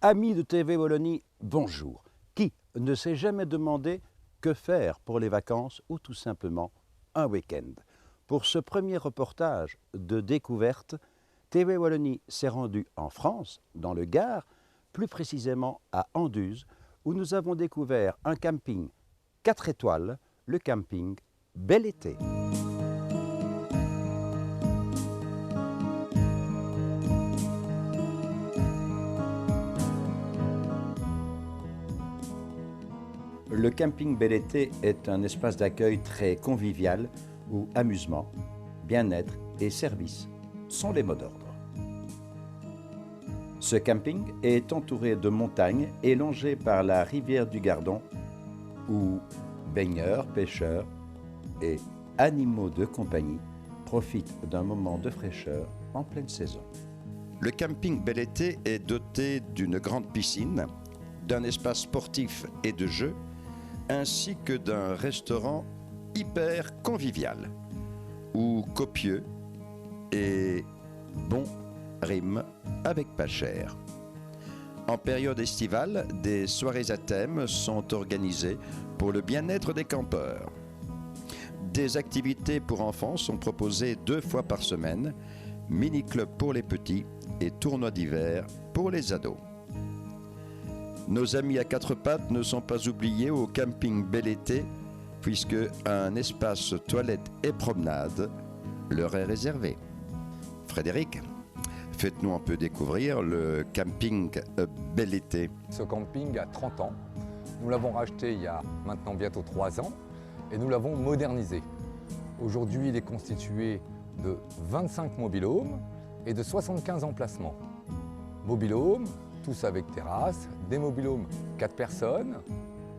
Amis de TV Wallonie, bonjour. Qui ne s'est jamais demandé que faire pour les vacances ou tout simplement un week-end? Pour ce premier reportage de découverte, TV Wallonie s'est rendu en France, dans le Gard, plus précisément à Anduze, où nous avons découvert un camping 4 étoiles, le camping Bel Été. Le camping Bel Été est un espace d'accueil très convivial où amusement, bien-être et service sont les mots d'ordre. Ce camping est entouré de montagnes et longé par la rivière du Gardon où baigneurs, pêcheurs et animaux de compagnie profitent d'un moment de fraîcheur en pleine saison. Le camping Bel Été est doté d'une grande piscine, d'un espace sportif et de jeux, ainsi que d'un restaurant hyper convivial, où copieux et bon rime avec pas cher. En période estivale, des soirées à thème sont organisées pour le bien-être des campeurs. Des activités pour enfants sont proposées 2 fois par semaine, mini-club pour les petits et tournois d'hiver pour les ados. Nos amis à 4 pattes ne sont pas oubliés au camping Bel Été, puisque un espace toilette et promenade leur est réservé. Frédéric, faites-nous un peu découvrir le camping Bel Été. Ce camping a 30 ans. Nous l'avons racheté il y a maintenant bientôt 3 ans et nous l'avons modernisé. Aujourd'hui, il est constitué de 25 mobil-homes et de 75 emplacements. Mobil-homes, tous avec terrasse, des mobil-homes 4 personnes,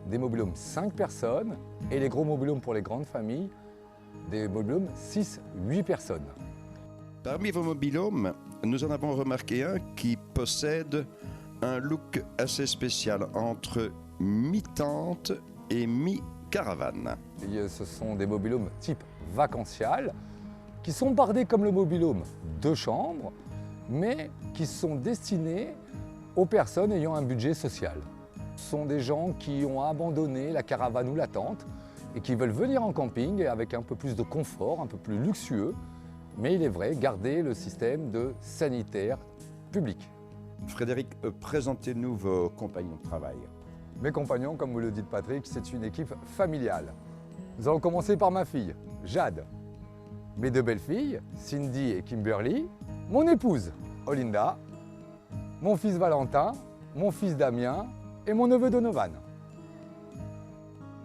des mobil-homes 5 personnes et les gros mobil-homes pour les grandes familles, des mobil-homes 6-8 personnes. Parmi vos mobil-homes, nous en avons remarqué un qui possède un look assez spécial entre mi-tente et mi-caravane. Ce sont des mobil-homes type vacancial qui sont bardés comme le mobil-home 2 chambres, mais qui sont destinés aux personnes ayant un budget social. Ce sont des gens qui ont abandonné la caravane ou la tente et qui veulent venir en camping avec un peu plus de confort, un peu plus luxueux, mais il est vrai, garder le système de sanitaire public. Frédéric, présentez-nous vos compagnons de travail. Mes compagnons, comme vous le dites Patrick, c'est une équipe familiale. Nous allons commencer par ma fille, Jade. Mes 2 belles-filles, Cindy et Kimberly. Mon épouse, Olinda. Mon fils Valentin, mon fils Damien et mon neveu Donovan.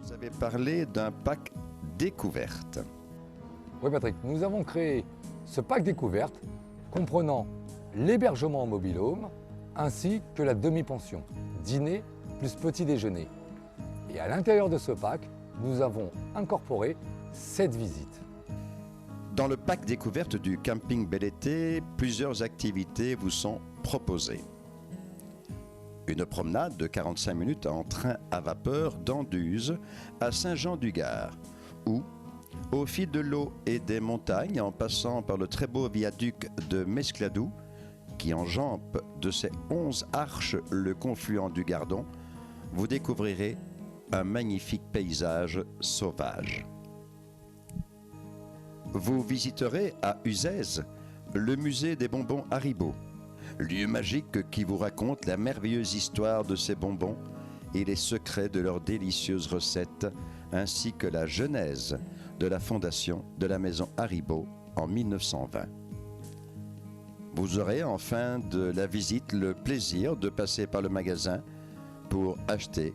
Vous avez parlé d'un pack découverte. Oui Patrick, nous avons créé ce pack découverte comprenant l'hébergement en mobil-home ainsi que la demi-pension, dîner plus petit déjeuner. Et à l'intérieur de ce pack, nous avons incorporé 7 visites. Dans le pack découverte du camping Bel Été, plusieurs activités vous sont proposées. Une promenade de 45 minutes en train à vapeur d'Anduze à Saint-Jean-du-Gard, où, au fil de l'eau et des montagnes, en passant par le très beau viaduc de Mescladou, qui enjambe de ses 11 arches le confluent du Gardon, vous découvrirez un magnifique paysage sauvage. Vous visiterez à Uzès le musée des bonbons Haribo, lieu magique qui vous raconte la merveilleuse histoire de ces bonbons et les secrets de leurs délicieuses recettes, ainsi que la genèse de la fondation de la maison Haribo en 1920. Vous aurez en fin de la visite le plaisir de passer par le magasin pour acheter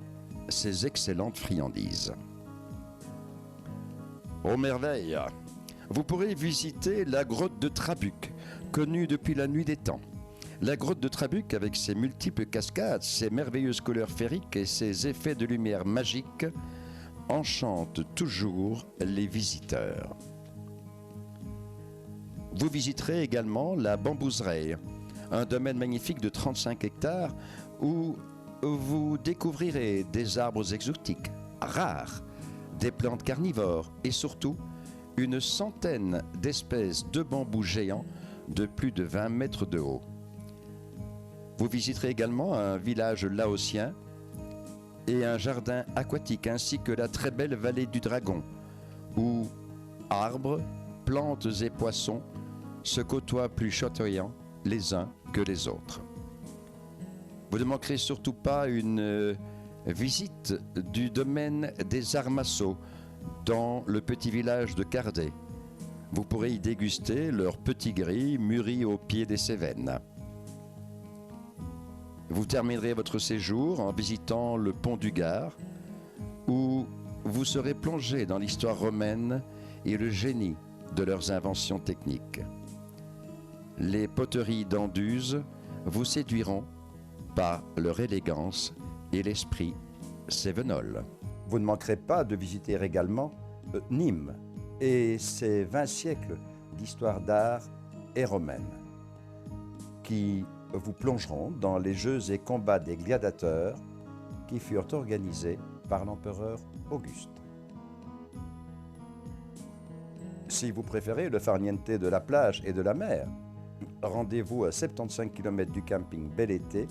ces excellentes friandises. Aux merveilles, vous pourrez visiter la grotte de Trabuc, connue depuis la nuit des temps. La grotte de Trabuc, avec ses multiples cascades, ses merveilleuses couleurs féeriques et ses effets de lumière magiques, enchante toujours les visiteurs. Vous visiterez également la Bambouseraie, un domaine magnifique de 35 hectares où vous découvrirez des arbres exotiques, rares, des plantes carnivores et surtout une centaine d'espèces de bambous géants de plus de 20 mètres de haut. Vous visiterez également un village laotien et un jardin aquatique ainsi que la très belle vallée du Dragon où arbres, plantes et poissons se côtoient plus chatoyants les uns que les autres. Vous ne manquerez surtout pas une visite du domaine des arts marceaux dans le petit village de Cardet. Vous pourrez y déguster leurs petits gris mûris au pied des Cévennes. Vous terminerez votre séjour en visitant le pont du Gard, où vous serez plongé dans l'histoire romaine et le génie de leurs inventions techniques. Les poteries d'Anduze vous séduiront par leur élégance et l'esprit cévenol. Vous ne manquerez pas de visiter également Nîmes et ses 20 siècles d'histoire d'art et romaine, qui vous plongeront dans les jeux et combats des gladiateurs qui furent organisés par l'empereur Auguste. Si vous préférez le farniente de la plage et de la mer, rendez-vous à 75 km du camping Bel Été,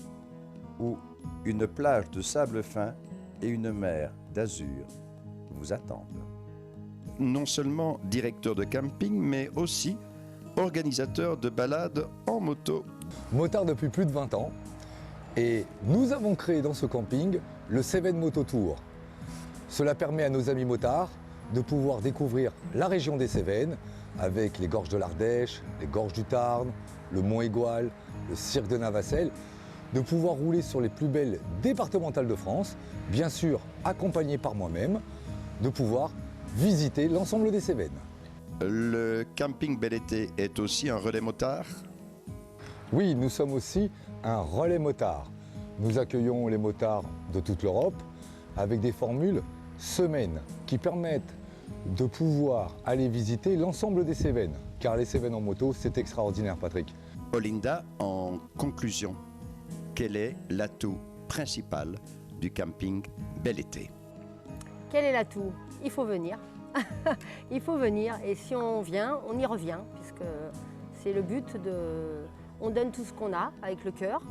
où une plage de sable fin et une mer d'azur vous attendent. Non seulement directeur de camping, mais aussi organisateur de balades en moto. Motard depuis plus de 20 ans, et nous avons créé dans ce camping le Cévennes Moto Tour. Cela permet à nos amis motards de pouvoir découvrir la région des Cévennes avec les gorges de l'Ardèche, les gorges du Tarn, le Mont Égual, le cirque de Navacelles, de pouvoir rouler sur les plus belles départementales de France, bien sûr accompagné par moi-même, de pouvoir visiter l'ensemble des Cévennes. Le camping Bel Été est aussi un relais motard? Oui, nous sommes aussi un relais motard. Nous accueillons les motards de toute l'Europe avec des formules semaines qui permettent de pouvoir aller visiter l'ensemble des Cévennes. Car les Cévennes en moto, c'est extraordinaire, Patrick. Olinda, en conclusion, quel est l'atout principal du camping Bel Été? Quel est l'atout? Il faut venir. Il faut venir et si on vient, on y revient puisque c'est le but de... On donne tout ce qu'on a avec le cœur,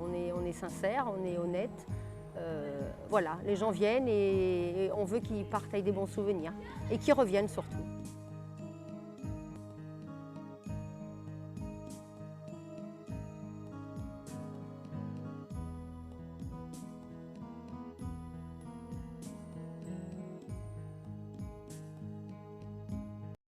on est sincère, on est honnête. Voilà, les gens viennent et on veut qu'ils partent avec des bons souvenirs et qu'ils reviennent surtout.